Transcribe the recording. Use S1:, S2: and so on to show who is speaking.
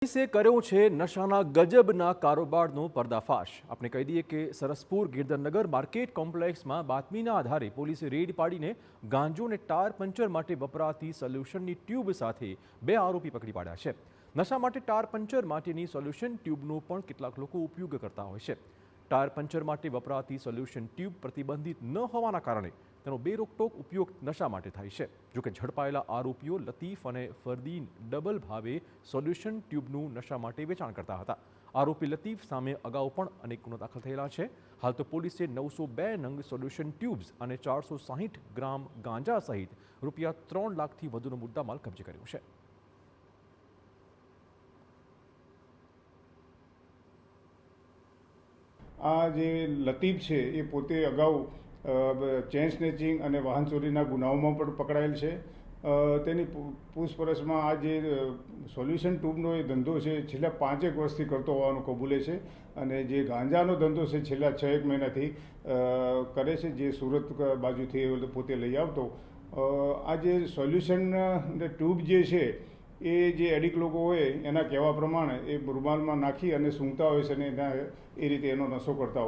S1: પોલીસે કર્યો છે નશાના ગજબના કારોબારનો પર્દાફાશ। આપણે કહી દઈએ કે સરસપુર ગિરધરનગર માર્કેટ કોમ્પ્લેક્સમાં બાતમીના આધારે પોલીસે રેડ પાડીને ગાંજો અને ટાયર પંચર માટે વપરાતી સોલ્યુશનની ટ્યુબ સાથે 2 આરોપી પકડી પાડ્યા છે। નશા માટે ટાયર પંચર માટેની સોલ્યુશન ટ્યુબનો પણ કેટલાક લોકો ઉપયોગ કરતા હોય છે। ટાયર પંચર માટે વપરાતી સોલ્યુશન ટ્યુબ પ્રતિબંધિત ન હોવાના કારણે તેનો બેરોકટોક ઉપયોગ નશા માટે થાય છે। જોકે ઝડપાયેલા આરોપીઓ લતીફ અને ફરદીન ડબલ ભાવે સોલ્યુશન ટ્યુબનું નશા માટે વેચાણ કરતા હતા। આરોપી લતીફ સામે અગાઉ પણ અનેક ગુનો દાખલ થયેલા છે। હાલ તો પોલીસે 902 નંગ સોલ્યુશન ટ્યુબ્સ અને 460 ગ્રામ ગાંજા સહિત રૂપિયા 3 લાખથી વધુનો મુદ્દામાલ કબજે કર્યો છે।
S2: આ જે લતીફ છે એ પોતે અગાઉ ચેન સ્નેચિંગ અને વાહન ચોરીના ગુનાઓમાં પણ પકડાયેલ છે। તેની પૂછપરછમાં આ જે સોલ્યુશન ટ્યુબનો એ ધંધો છે છેલ્લા 5 વર્ષથી કરતો હોવાનું કબૂલે છે અને જે ગાંજાનો ધંધો છે છેલ્લા 6 મહિનાથી કરે છે, જે સુરત બાજુથી પોતે લઈ આવતો। આ જે સોલ્યુશન ટ્યુબ જે છે એ જે એડિક લોકો હોય એના કહેવા પ્રમાણે એ રૂમાલમાં નાખી અને સૂંઘતા હોય છે અને એ રીતે એનો નશો કરતા હોય।